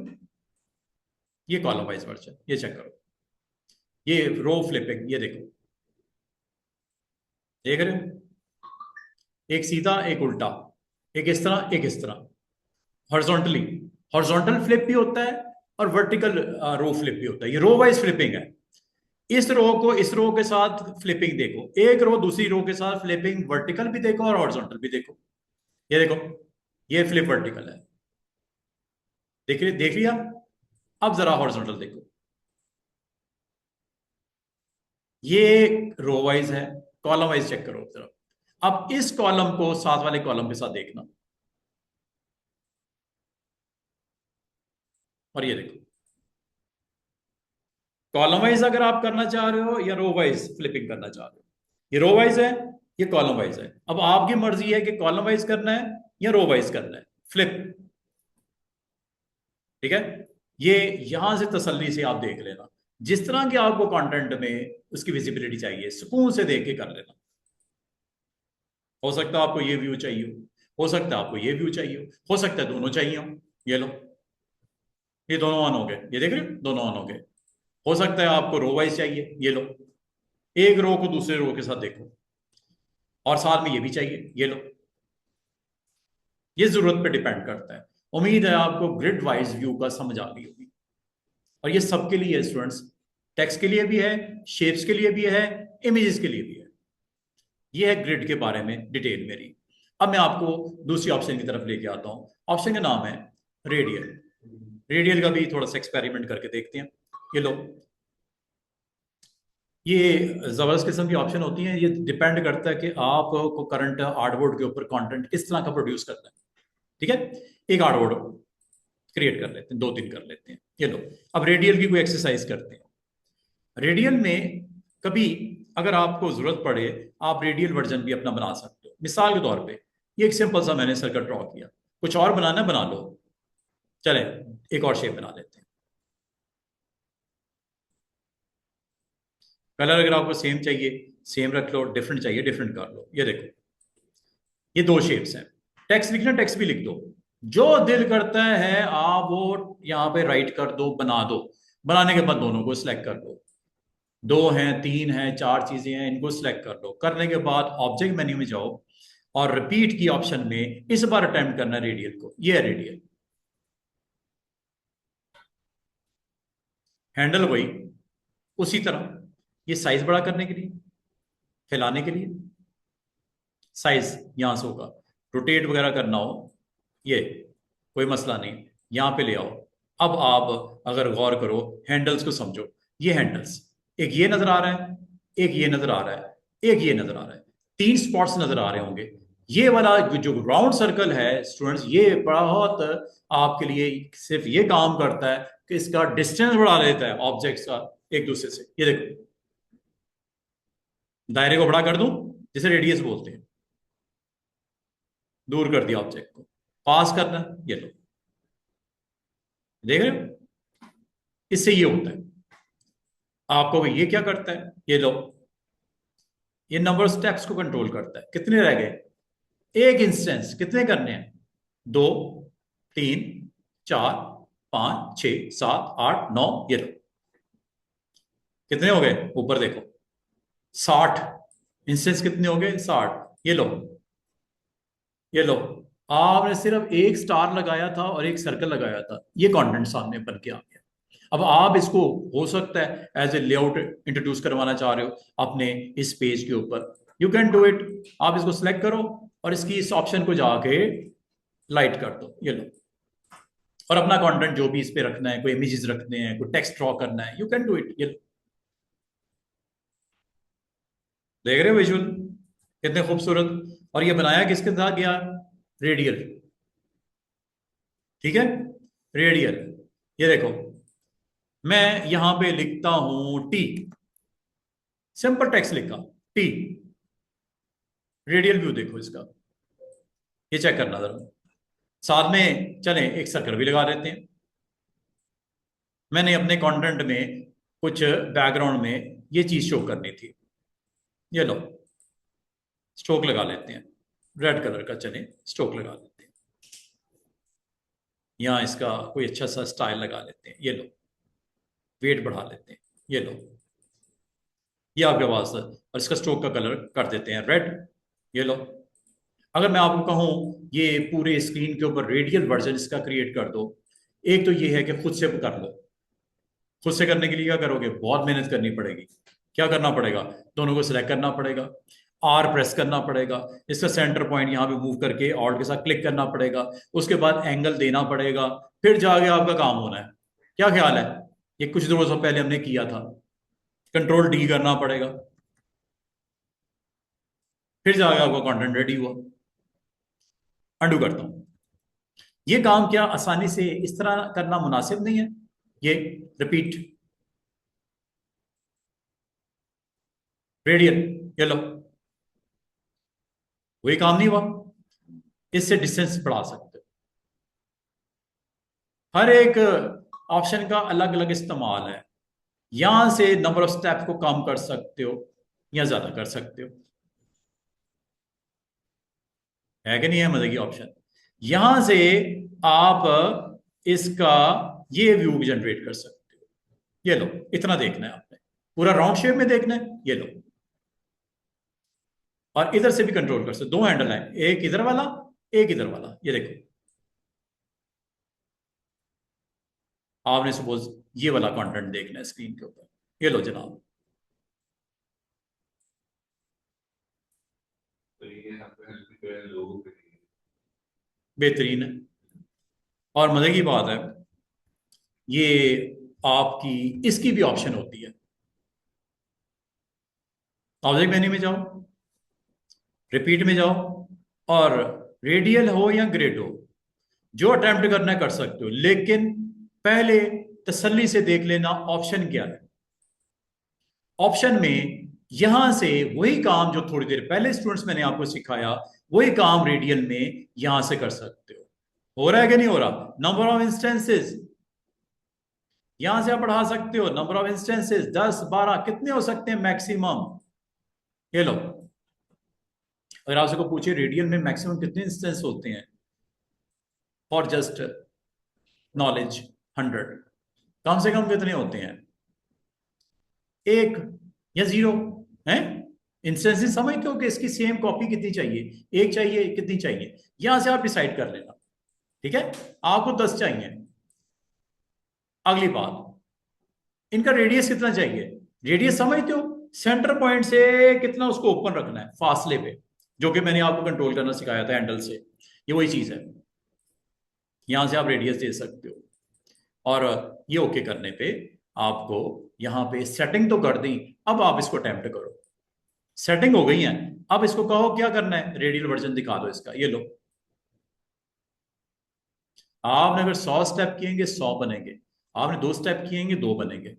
ये कॉलम वाइज वर्जन, ये चेक करो। ये रो फ्लिपिंग, ये देखो देख रहे हो, एक सीधा एक उल्टा, एक इस तरह एक इस तरह। हॉरिजॉन्टली, हॉरिजॉन्टल फ्लिप भी होता है और वर्टिकल रो फ्लिप भी होता है। ये रो वाइज फ्लिपिंग है। इस रो को इस रो के साथ फ्लिपिंग देखो, एक रो दूसरी रो के साथ फ्लिपिंग वर्टिकल भी देखो और हॉरिजॉन्टल भी देखो। ये देखो ये फ्लिप वर्टिकल है, देख लिया। अब जरा हॉरिजॉन्टल देखो, ये रो वाइज है, कॉलम वाइज चेक करो जरा। अब इस कॉलम को साथ वाले कॉलम के साथ देखना और ये देखो कॉलम वाइज अगर आप करना चाह रहे हो या रो वाइज फ्लिपिंग करना चाह रहे हो। ये रो वाइज है, ये कॉलम वाइज है। अब आपकी मर्जी है कि कॉलम वाइज करना है या रो वाइज करना है फ्लिप। ठीक है, ये यहां से तसल्ली से आप देख लेना, जिस तरह के आपको कंटेंट में उसकी विजिबिलिटी चाहिए सुकून से देख के कर लेना। हो सकता है आपको ये व्यू चाहिए हो सकता है आपको ये व्यू चाहिए हो सकता है दोनों चाहिए हो। ये लो, ये दोनों ऑन हो गए, ये देख रहे हो दोनों ऑन हो गए। हो सकता है आपको रो वाइज चाहिए, ये लो, एक रो को दूसरे रो के साथ देखो और साथ में ये भी चाहिए, ये लो। ये जरूरत पे डिपेंड करता है। उम्मीद है आपको ग्रिड वाइज व्यू का समझ आ गई होगी। और ये सबके लिए है स्टूडेंट्स, टेक्स्ट के लिए भी है, शेप्स के लिए भी है, इमेजेस के लिए भी है। ये है ग्रिड के बारे में डिटेल मेरी। अब मैं आपको दूसरी ऑप्शन की तरफ लेके आता हूं। ऑप्शन का नाम है रेडियल। रेडियल का भी थोड़ा सा एक्सपेरिमेंट करके देखते हैं। ये लो, ये जबरदस्त किस्म की ऑप्शन होती हैं। ये डिपेंड करता है कि आपको करंट आर्टबोर्ड के ऊपर कंटेंट किस तरह का प्रोड्यूस करना है। ठीक है, एक आर्टबोर्ड क्रिएट कर लेते हैं, 2-3 कर लेते हैं। ये लो, अब रेडियल की कोई एक्सरसाइज करते हैं। रेडियल में कभी अगर आपको जरूरत पड़े, आप रेडियल वर्जन भी अपना बना सकते हो। मिसाल के तौर पे ये एक सिंपल सा मैंने सर्कल ड्रॉ किया, कुछ और बनाना है बना लो। चले एक और शेप बना लेते हैं। कलर अगर आपको सेम चाहिए सेम रख लो, डिफरेंट चाहिए डिफरेंट कर लो। ये देखो, ये 2 शेप्स हैं। टेक्स्ट लिखना, टेक्स्ट भी लिख दो, जो दिल करता है आप वो यहाँ पे राइट कर दो, बना दो। बनाने के बाद दोनों को सिलेक्ट कर लो, 2 हैं 3 हैं 4 चीजें हैं, इनको सिलेक्ट कर लो। करने के बाद ऑब्जेक्ट मेन्यू में जाओ और रिपीट की ऑप्शन में इस बार अटेम्प्ट करना रेडियल को। ये है रेडियल। हैंडल वही उसी तरह, ये साइज बड़ा करने के लिए, फैलाने के लिए साइज यहां से होगा। रोटेट वगैरह करना हो ये कोई मसला नहीं, यहां पे ले आओ। अब आप अगर गौर करो, हैंडल्स को समझो। ये हैंडल्स, एक ये नजर आ रहा है, एक ये नजर आ रहा है, एक ये नजर आ रहा है, 3 स्पॉट्स नजर आ रहे होंगे। ये वाला जो राउंड सर्कल है स्टूडेंट्स, ये बहुत आपके लिए सिर्फ ये काम करता है कि इसका डिस्टेंस बढ़ा देता है ऑब्जेक्ट्स का एक दूसरे से। ये देखो, दायरे को बड़ा कर दूं, जिसे रेडियस बोलते हैं, दूर कर दिया ऑब्जेक्ट को, पास करना। ये लो, देख रहे हो, इससे ये होता है। आपको ये क्या करता है, ये लो, ये नंबर स्टेप्स को कंट्रोल करता है। कितने रह गए, एक इंस्टेंस कितने करने हैं, 2 3 4 5 6 7 8 9। ये लो, कितने हो गए, ऊपर देखो, 60 इंस्टेंस कितने हो गए, 60। ये लो, ये लो, आपने सिर्फ एक स्टार लगाया था और एक सर्कल लगाया था, ये कंटेंट सामने बन के आ गया। अब आप इसको हो सकता है एज ए लेआउट इंट्रोड्यूस करवाना चाह रहे हो अपने इस पेज के ऊपर, यू कैन डू इट। आप इसको सिलेक्ट करो और इसकी इस ऑप्शन को जाके लाइट कर दो। ये लो, और अपना कंटेंट जो भी इस पे रखना है, कोई इमेजेस रखने हैं, कोई टेक्स्ट ड्रॉ करना है, यू कैन डू इट। ये लो, देख रहे हो विजुअल कितने खूबसूरत। और ये बनाया किसके साथ गया, रेडियल। ठीक है, रेडियल। ये देखो, मैं यहां पे लिखता हूं टी, सिंपल टेक्स्ट लिखा टी। रेडियल व्यू देखो इसका, ये चेक करना जरा। साथ में चलें एक सर्कल भी लगा देते हैं। मैंने अपने कंटेंट में कुछ बैकग्राउंड में ये चीज शो करनी थी। ये लो, स्ट्रोक लगा लेते हैं, रेड कलर का, चलें स्ट्रोक लगा लेते हैं। यहाँ इसका कोई अच्छा सा स्टाइल लगा लेते हैं। ये लो, वेट बढ़ा लेते हैं। ये लो, ये आपके पास है। और इसका स्ट्रोक का कलर कर देते हैं रेड। ये लो, अगर मैं आपको कहूं ये पूरे स्क्रीन के ऊपर रेडियल वर्जन इसका क्रिएट कर दो, एक तो ये है कि खुद से कर लो। खुद से करने के लिए क्या करोगे, बहुत मेहनत करनी पड़ेगी। क्या करना पड़ेगा, दोनों को सिलेक्ट करना पड़ेगा, आर प्रेस करना पड़ेगा, इसका सेंटर पॉइंट यहाँ पे मूव करके ऑल्ट के साथ क्लिक करना पड़ेगा, उसके बाद एंगल देना पड़ेगा, फिर जाके आपका काम होना है। क्या ख्याल है, ये कुछ दिनों से पहले हमने किया था। कंट्रोल डी करना पड़ेगा, फिर जाके आपका कंटेंट रेडी हुआ। अंडू करता हूं, ये काम क्या आसानी से इस तरह करना मुनासिब नहीं है। ये रिपीट, रेडियल, ये लो, वही काम नहीं हुआ। इससे डिस्टेंस बढ़ा सकते हो। हर एक ऑप्शन का अलग अलग इस्तेमाल है। यहां से नंबर ऑफ स्टेप को कम कर सकते हो या ज्यादा कर सकते हो, है कि नहीं है मजे की ऑप्शन। यहां से आप इसका ये व्यू भी जनरेट कर सकते हो। ये लो, इतना देखना है आपने, पूरा राउंड शेप में देखना है। ये लो, और इधर से भी कंट्रोल कर सकते, 2 हैंडल है, एक इधर वाला एक इधर वाला। ये देखो, आपने सपोज ये वाला कंटेंट देखना है स्क्रीन के ऊपर। ये लो जनाब, तो ये आपको हेल्प कर लोगों के लिए। बेहतरीन है। और मजे की बात है, ये आपकी इसकी भी ऑप्शन होती है। ऑब्जेक्ट मेन्यू में जाओ, रिपीट में जाओ, और रेडियल हो या ग्रिड हो, जो अटेम्प्ट करना है कर सकते हो, लेकिन पहले तसल्ली से देख लेना ऑप्शन क्या है। ऑप्शन में यहां से वही काम जो थोड़ी देर पहले स्टूडेंट्स मैंने आपको सिखाया, वही काम रेडियल में यहां से कर सकते हो रहा है कि नहीं हो रहा? नंबर ऑफ इंस्टेंसेस यहां से आप बढ़ा सकते हो, नंबर ऑफ इंस्टेंसेस 10 12 कितने हो सकते हैं मैक्सिमम? ये लो, अगर आपसे को पूछे रेडियल में मैक्सिमम कितने इंस्टेंस होते हैं, फॉर जस्ट नॉलेज 100, कम से कम कितने होते हैं? एक या जीरो है? इंस्टेंसेस समझते हो कि इसकी सेम कॉपी कितनी चाहिए, एक चाहिए, कितनी चाहिए, यहां से आप डिसाइड कर लेना। ठीक है, आपको 10 चाहिए। अगली बात, इनका रेडियस कितना चाहिए? रेडियस समझते हो, सेंटर पॉइंट से कितना उसको ओपन रखना है फासले पे, जो कि मैंने आपको कंट्रोल करना सिखाया था हैंडल से, ये वही चीज है। यहां से आप रेडियस दे सकते हो, और ये ओके करने पे आपको यहां पे सेटिंग तो कर दी। अब आप इसको अटेम्प्ट करो, सेटिंग हो गई है। अब इसको कहो क्या करना है, रेडियल वर्जन दिखा दो इसका, ये लो। आपने अगर 100 स्टेप किएंगे 100 बनेंगे, आपने 2 स्टेप किएंगे 2 बनेंगे।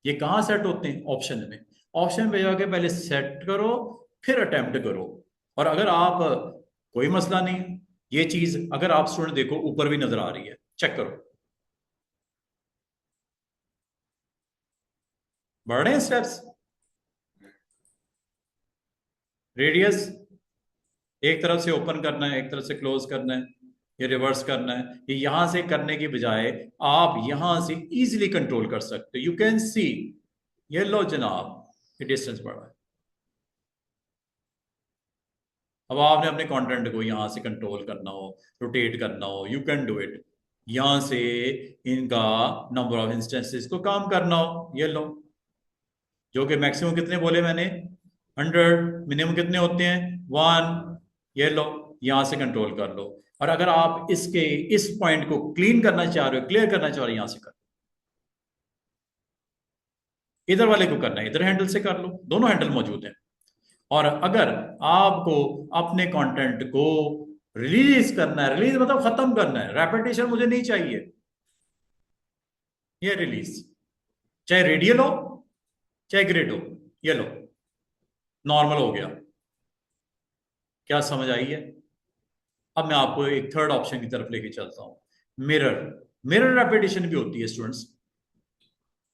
ये कहां सेट होते हैं? ऑप्शन में। ऑप्शन पे जाके पहले सेट करो, फिर अटेम्प्ट करो। और अगर आप, कोई मसला नहीं, ये चीज अगर आप स्टूडेंट देखो ऊपर भी नजर आ रही है, चेक करो, बढ़ रहे हैं स्टेप्स। रेडियस एक तरफ से ओपन करना है, एक तरफ से क्लोज करना है, ये रिवर्स करना है। ये यहां से करने की बजाय आप यहां से इजीली कंट्रोल कर सकते हो। यू कैन सी, ये लो जनाब, ये डिस्टेंस बढ़ा है। अब आपने अपने कंटेंट को यहां से कंट्रोल करना हो, रोटेट करना हो, यू कैन डू इट। यहां से इनका नंबर ऑफ इंस्टेंसेस को काम करना हो, ये लो, जो कि मैक्सिमम कितने बोले मैंने? 100। मिनिमम कितने होते हैं? 1। ये लो, यहां से कंट्रोल कर लो। और अगर आप इसके इस पॉइंट को क्लीन करना चाह रहे हो, क्लियर करना चाह रहे हो, यहां से कर, इधर वाले को करना है इधर हैंडल से कर लो, दोनों हैंडल मौजूद हैं। और अगर आपको अपने कंटेंट को रिलीज करना है, रिलीज मतलब खत्म करना है, रेपिटेशन मुझे नहीं चाहिए, ये रिलीज, चाहे रेडियल हो चाहे ग्रिड हो, ये लो, नॉर्मल हो गया। क्या समझ आई है? अब मैं आपको एक थर्ड ऑप्शन की तरफ लेके चलता हूं, मिरर। मिरर रेपिटेशन भी होती है स्टूडेंट्स।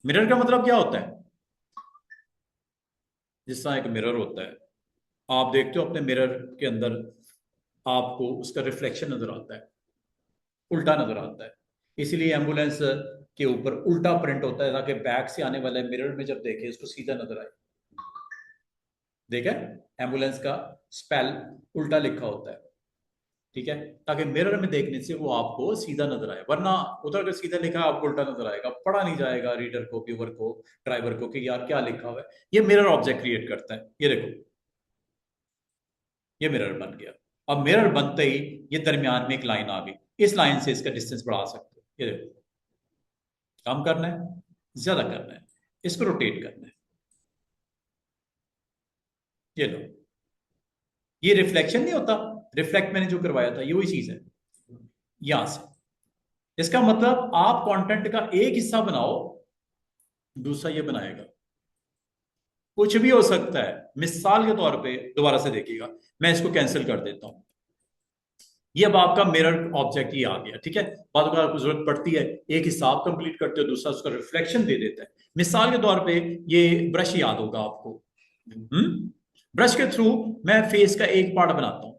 मिरर का मतलब क्या होता है? जिस तरह एक मिरर होता है, आप देखते हो अपने मिरर के अंदर आपको उसका रिफ्लेक्शन नजर आता है, उल्टा नजर आता है। इसीलिए एम्बुलेंस के ऊपर उल्टा प्रिंट होता है, ताकि बैक से आने वाले मिरर में जब देखे उसको सीधा नजर आए। देखा, एम्बुलेंस का स्पेल उल्टा लिखा होता है, ठीक है, ताकि मिरर में देखने से वो आपको सीधा नजर आए। वरना उधर अगर सीधा लिखा है आपको उल्टा नजर आएगा, पढ़ा नहीं जाएगा रीडर को, व्यूअर को, ड्राइवर को कि यार क्या लिखा हुआ है। ये मिरर ऑब्जेक्ट क्रिएट करता है। ये देखो, ये मिरर बन गया। अब मिरर बनते ही ये दरमियान में एक लाइन आ गई, इस लाइन से इसका डिस्टेंस बढ़ा सकते हो। ये देखो, कम करना है, ज्यादा करना है, इसको रोटेट करना है, ये लो। ये रिफ्लेक्शन नहीं होता, रिफ्लेक्ट मैंने जो करवाया था ये वही चीज है। यहां से इसका मतलब आप कंटेंट का एक हिस्सा बनाओ, दूसरा ये बनाएगा, कुछ भी हो सकता है। मिसाल के तौर पे दोबारा से देखिएगा, मैं इसको कैंसिल कर देता हूं। ये अब आपका मिरर ऑब्जेक्ट ही आ गया, ठीक है। बाद में आपको जरूरत पड़ती है, एक हिस्सा आप कंप्लीट करते हो, दूसरा उसका रिफ्लेक्शन दे देता है। मिसाल के तौर पे ये ब्रश याद होगा आपको, ब्रश के थ्रू मैं फेस का एक पार्ट बनाता हूं।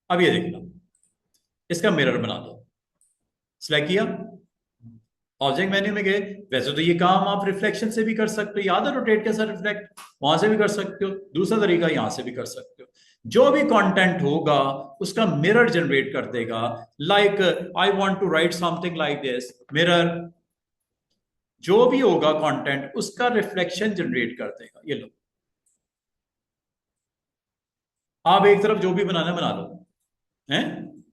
अब ये देखना, इसका मिरर बना दो, सिलेक्ट किया, ऑब्जेक्ट मेन्यू में गए। वैसे तो ये काम आप रिफ्लेक्शन से भी कर सकते हो, याद है रोटेट के साथ रिफ्लेक्ट, वहां से भी कर सकते हो। दूसरा तरीका यहां से भी कर सकते हो। जो भी कंटेंट होगा उसका मिरर जनरेट कर देगा। Like I want to write something like this, mirror, जो भी होगा कंटेंट उसका रिफ्लेक्शन जनरेट कर देगा। ये लो, आप एक तरफ जो भी बनाना है बना लो, हैं,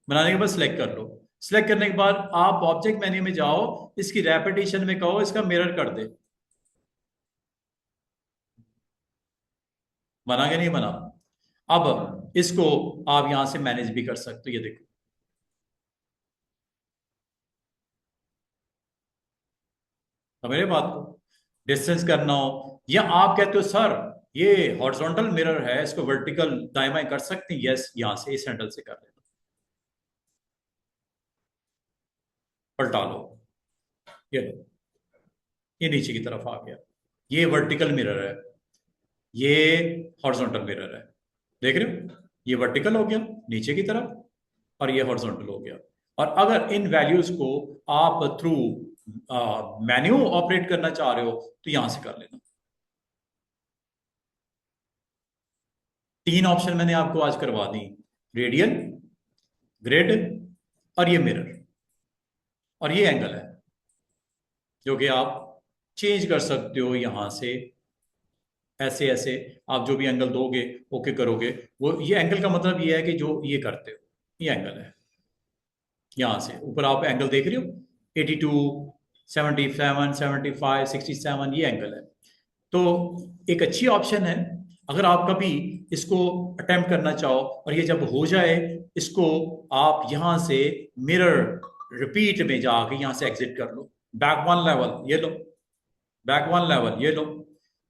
बनाने के बाद सिलेक्ट कर लो। सिलेक्ट करने के बाद आप ऑब्जेक्ट मेन्यू में जाओ, इसकी रेपिटेशन में कहो इसका मिरर कर दे। बना के नहीं बना? अब इसको आप यहां से मैनेज भी कर सकते हो, ये देखो। तो मेरे बात को डिस्टेंस करना हो, या आप कहते हो सर ये हॉरिजॉन्टल मिरर है, इसको वर्टिकल दाएं बाएं कर सकते हैं, यस, यहां से इस हैंडल से कर लेना, पलटा लो, ये लो, ये नीचे की तरफ आ गया। ये वर्टिकल मिरर है, ये हॉरिजॉन्टल मिरर है, देख रहे हो? ये वर्टिकल हो गया नीचे की तरफ, और ये हॉरिजॉन्टल हो गया। और अगर इन वैल्यूज को आप थ्रू मेन्यू ऑपरेट करना चाह रहे हो तो यहां से कर लेना। 3 ऑप्शन मैंने आपको आज करवा दी, रेडियल, ग्रिड और ये मिरर, और ये एंगल है जो कि आप चेंज कर सकते हो यहां से, ऐसे ऐसे आप जो भी एंगल दोगे, ओके करोगे, वो ये एंगल का मतलब ये है कि जो ये करते हो, ये एंगल है। यहां से ऊपर आप एंगल देख रहे हो, 82, 77, 75, 67, ये एंगल है। तो एक अच्छी ऑप्शन है, अगर आप कभी इसको अटेम्प्ट करना चाहो और ये जब हो जाए, इसको आप यहां से मिरर रिपीट में जाके यहां से एग्जिट कर लो। बैक वन लेवल ये लो, बैक वन लेवल ये लो,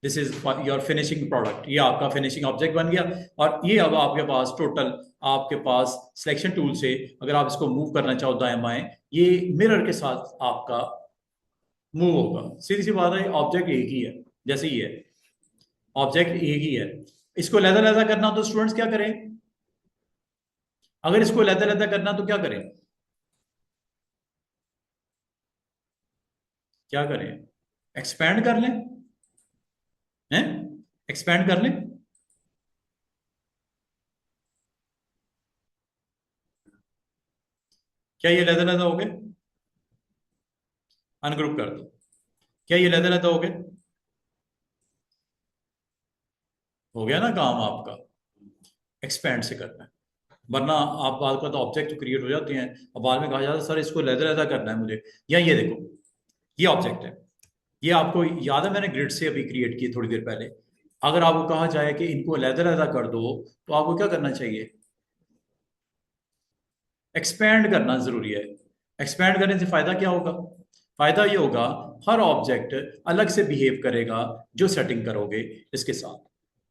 this is your finishing product, ये आपका फिनिशिंग ऑब्जेक्ट बन गया। और ये अब आपके पास टोटल, आपके पास सिलेक्शन टूल से अगर आप इसको मूव करना चाहो दाएं बाएं, ये मिरर के साथ आपका मूव होगा। सीधी सी बात है, ऑब्जेक्ट एक ही है, जैसे ही है, ऑब्जेक्ट एक ही है। इसको लहदा लहदा करना तो स्टूडेंट्स क्या करें? अगर इसको लहदा लहदा करना तो क्या करें? क्या करें? एक्सपैंड कर लें, हैं, एक्सपैंड कर लें। क्या ये लहदा लहदा हो गए? अनग्रुप कर दो। क्या ये लहदा लहदा हो गए? हो गया ना काम आपका। एक्सपैंड से करना है, वरना आप बाद में तो ऑब्जेक्ट क्रिएट हो जाते हैं और बाद में कहा जाता है सर इसको लहदा लहदा करना है मुझे। या ये देखो, ये ऑब्जेक्ट है, ये आपको याद है मैंने ग्रिड से अभी क्रिएट किए थोड़ी देर पहले। अगर आपको कहा जाए कि इनको लहदा लहदा कर दो, तो आपको क्या करना चाहिए? एक्सपैंड करना जरूरी है। एक्सपैंड करने से फायदा क्या होगा? फायदा ये होगा, हर ऑब्जेक्ट अलग से बिहेव करेगा जो सेटिंग करोगे इसके साथ।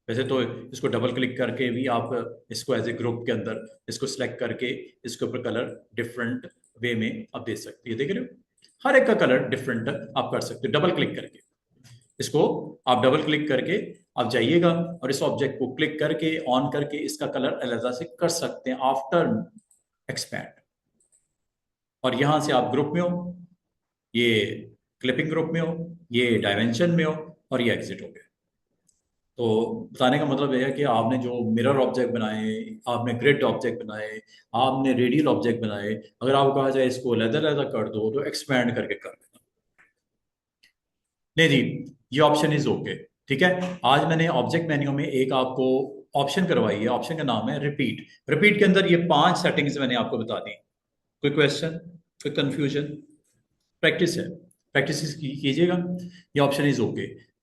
वैसे तो इसको डबल क्लिक करके भी आप इसको एज ए ग्रुप के अंदर इसको सिलेक्ट करके इसके ऊपर कलर डिफरेंट वे में आप दे सकते हैं, देख रहे हो? हर एक का कलर डिफरेंट आप कर सकते हो डबल क्लिक करके। इसको आप डबल क्लिक करके आप जाइएगा और इस ऑब्जेक्ट को क्लिक करके ऑन करके इसका कलर अलग से कर सकते हैं आफ्टर एक्सपैंड। और यहां से आप ग्रुप में हो, ये क्लिपिंग ग्रुप में हो, ये डायमेंशन में हो, और ये एग्जिट हो गए। तो बताने का मतलब यह है कि आपने जो मिरर ऑब्जेक्ट बनाए, आपने ग्रिड ऑब्जेक्ट बनाए, आपने रेडियल ऑब्जेक्ट बनाए, अगर आपको कहा जाए इसको लहदा लहदा कर दो तो एक्सपैंड करके कर देना। नहीं जी, ये ऑप्शन इज ओके, ठीक है। आज मैंने ऑब्जेक्ट मेन्यू में एक आपको ऑप्शन करवाई है, ऑप्शन का नाम है रिपीट। रिपीट के अंदर ये 5 सेटिंग्स मैंने आपको बता दी। कोई क्वेश्चन, कोई कंफ्यूजन? प्रैक्टिस है, प्रैक्टिस कीजिएगा। ये ऑप्शन इज ओके।